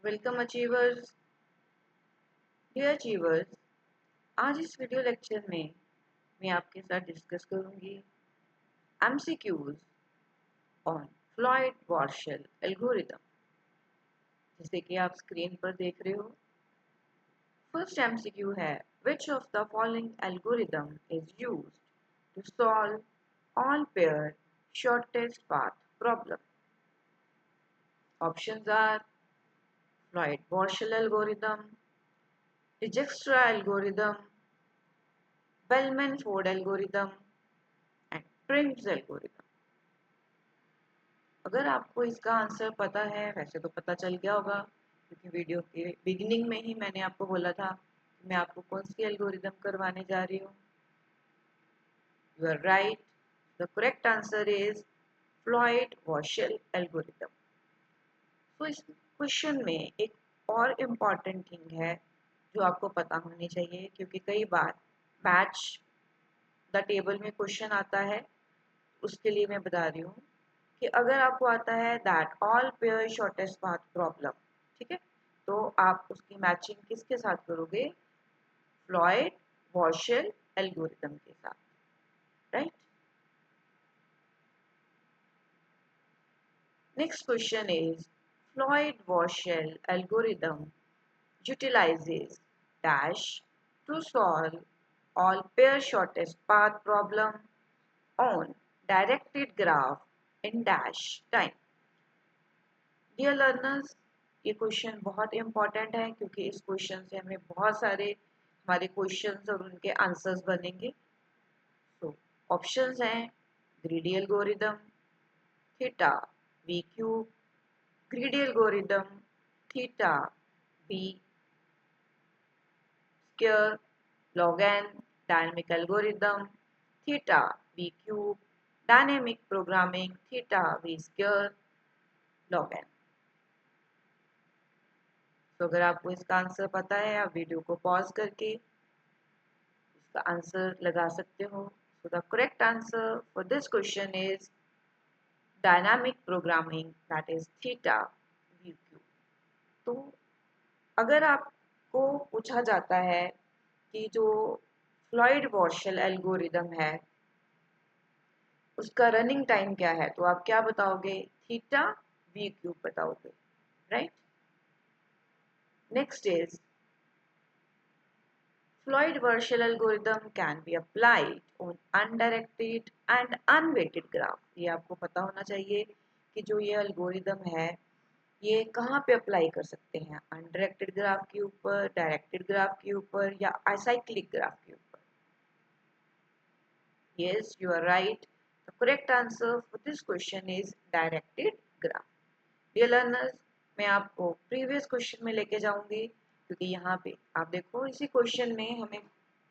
Welcome achievers. Dear achievers, आज इस video lecture में मैं आपके साथ डिस्कस करूंगी MCQs on Floyd Warshall algorithm. जैसे कि आप स्क्रीन पर देख रहे हो, फर्स्ट एमसीक्यू है which of the following algorithm is used to solve all pair shortest path problem. Options are Floyd Warshall algorithm, Dijkstra algorithm, Bellman Ford algorithm and Prim's algorithm. अगर आपको इसका आंसर पता है, वैसे तो पता चल गया होगा क्योंकि वीडियो के बिगिनिंग में ही मैंने आपको बोला था कि मैं आपको कौन सी एल्गोरिथम करवाने जा रही हूँ। You are right, the correct answer is Floyd Warshall algorithm. तो इस क्वेश्चन में एक और इम्पॉर्टेंट थिंग है जो आपको पता होनी चाहिए, क्योंकि कई बार मैच द टेबल में क्वेश्चन आता है। उसके लिए मैं बता रही हूँ कि अगर आपको आता है that all pair shortest path problem, ठीक है, तो आप उसकी मैचिंग किसके साथ करोगे? फ्लॉयड वार्शल एल्गोरिथम के साथ, right. Next question is Floyd Warshall algorithm utilizes dash to solve all pair shortest path problem on directed graph in dash time। Dear learners, ये क्वेश्चन बहुत इंपॉर्टेंट है क्योंकि इस क्वेश्चन से हमें बहुत सारे हमारे क्वेश्चंस और उनके आंसर्स बनेंगे। तो ऑप्शंस हैं greedy algorithm, theta V cube, greedy algorithm, theta V square, log n, dynamic algorithm, theta V cube, dynamic programming, theta V square, log n। तो अगर आपको इसका आंसर पता है, आप वीडियो को पॉज करके इसका आंसर लगा सकते हो। So the correct answer for this question is dynamic programming, that is theta we Q. तो अगर आपको पूछा जाता है कि जो फ्लॉयड वार्शल एल्गोरिथम है उसका रनिंग टाइम क्या है, तो आप क्या बताओगे? थीटा वी क्यूब बताओगे, right. Next is Floyd Warshall algorithm can be applied on undirected and unweighted graph। ये आपको पता होना चाहिए कि जो ये एल्गोरिदम है ये कहाँ पे अप्लाई कर सकते हैं, अनडायरेक्टेड ग्राफ के ऊपर, डायरेक्टेड ग्राफ के ऊपर या असाइक्लिक ग्राफ के ऊपर। Yes, you are right, the correct answer for this question is directed graph. Dear learners, मैं आपको प्रीवियस क्वेश्चन में लेके जाऊंगी क्योंकि यहाँ पे आप देखो इसी क्वेश्चन में हमें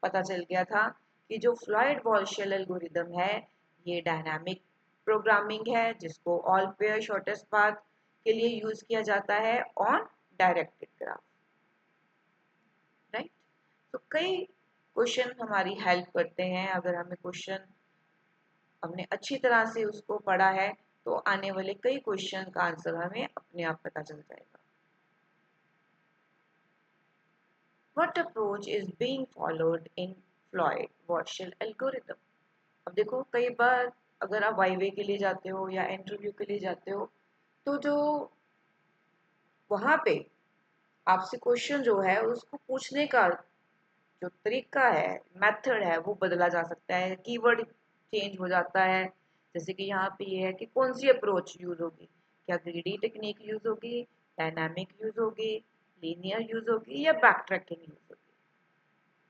पता चल गया था कि जो फ्लॉयड वार्शल एल्गोरिथम है ये डायनामिक प्रोग्रामिंग है जिसको ऑल पेयर शॉर्टेस्ट पाथ के लिए यूज किया जाता है ऑन डायरेक्टेड ग्राफ, राइट। तो कई क्वेश्चन हमारी हेल्प करते हैं। अगर हमें क्वेश्चन हमने अच्छी तरह से उसको पढ़ा है तो आने वाले कई क्वेश्चन का आंसर हमें अपने आप पता चल जाएगा। What approach is being followed in Floyd Warshall algorithm? अब देखो कई बार अगर आप वाइवे के लिए जाते हो या इंटरव्यू के लिए जाते हो तो जो वहां पे आपसे क्वेश्चन जो है उसको पूछने का जो तरीका है, मेथड है, वो बदला जा सकता है, कीवर्ड चेंज हो जाता है। जैसे कि यहाँ पे ये है कि कौन सी अप्रोच यूज होगी, क्या ग्रीडी टेक्निक यूज होगी, डायनामिक यूज होगी, लीनियर यूज होगी या बैक ट्रैकिंग यूज होगी।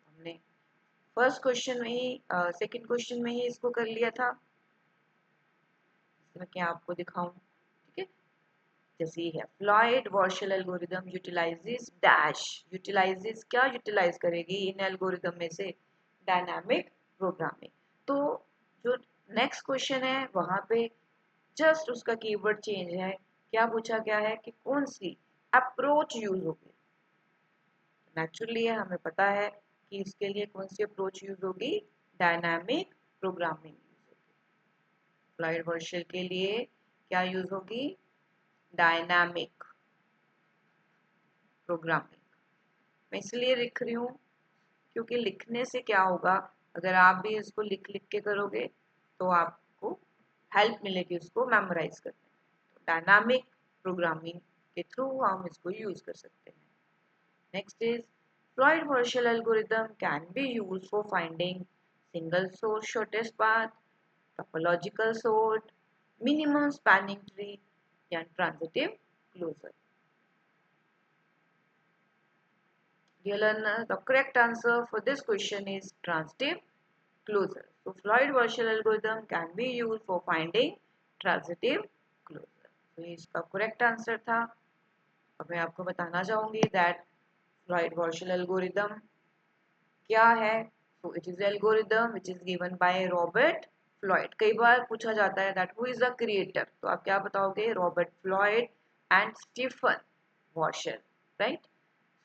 हमने फर्स्ट क्वेश्चन में ही सेकंड क्वेश्चन में ही इसको कर लिया था। इसमें क्या आपको दिखाऊं, ठीक है। जैसे है Floyd Warshall algorithm utilises dash, utilises क्या यूटिलाइज करेगी इन एल्गोरिथम में से? Dynamic programming. तो जो नेक्स्ट क्वेश्चन है वहां पे जस्ट उसका कीवर्ड चेंज है। क्या पूछा गया है कि कौन सी अप्रोच यूज होगी। नेचुरली हमें पता है कि इसके लिए कौन सी अप्रोच यूज होगी, डायनामिक प्रोग्रामिंग यूज होगी। फ्लॉयड वार्शल के लिए क्या यूज होगी? डायनामिक। प्रोग्रामिंग। मैं इसलिए लिख रही हूँ क्योंकि लिखने से क्या होगा, अगर आप भी इसको लिख लिख के करोगे तो आपको हेल्प मिलेगी उसको मेमोराइज करने में। तो डायनामिक प्रोग्रामिंग के थ्रू हम इसको यूज कर सकते हैं। Next is Floyd-Warshall algorithm can be used for finding single source shortest path, topological sort, minimum spanning tree and transitive closure. Dear learner, the correct answer for this question is transitive closure. So Floyd-Warshall algorithm can be used for finding transitive closure. तो ये इसका correct answer था। अब मैं आपको बताना चाहूँगी that Floyd-Warshall algorithm क्या है। So it is algorithm which is given by Robert Floyd. कई बार पूछा जाता है that who is the creator, तो आप क्या बताओगे, Robert Floyd and Stephen Warshall, right?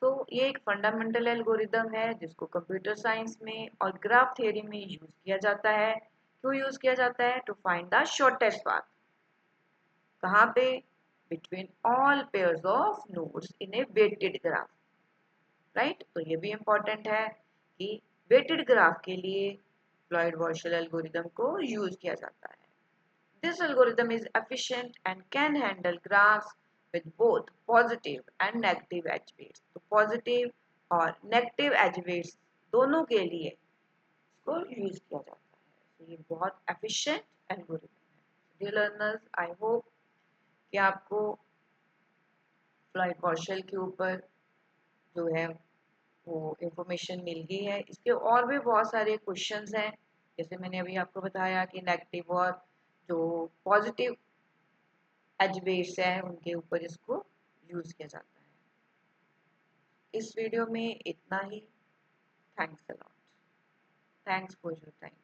तो ये एक फंडामेंटल एल्गोरिदम है जिसको कंप्यूटर साइंस में और ग्राफ थ्योरी में यूज किया जाता है। क्यों यूज किया जाता है? To find the shortest path. कहाँ पे? Between all pairs of nodes in a weighted graph, right. तो ये भी इंपॉर्टेंट है कि वेटेड ग्राफ के लिए फ्लॉयड वॉर्शल एल्गोरिदम को यूज किया जाता है। This algorithm is efficient and can handle graphs with both positive and negative edge weights. तो positive और negative edge weights दोनों के लिए इसको यूज किया जाता है। तो ये बहुत efficient algorithm है। Dear learners, I hope कि आपको फ्लॉयड वॉर्शल के ऊपर जो है वो इंफॉर्मेशन मिल गई है। इसके और भी बहुत सारे क्वेश्चंस हैं, जैसे मैंने अभी आपको बताया कि नेगेटिव और जो पॉजिटिव एज बेस है उनके ऊपर इसको यूज किया जाता है। इस वीडियो में इतना ही। Thanks a lot. Thanks for your time.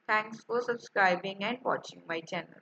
Thanks for subscribing and watching my channel.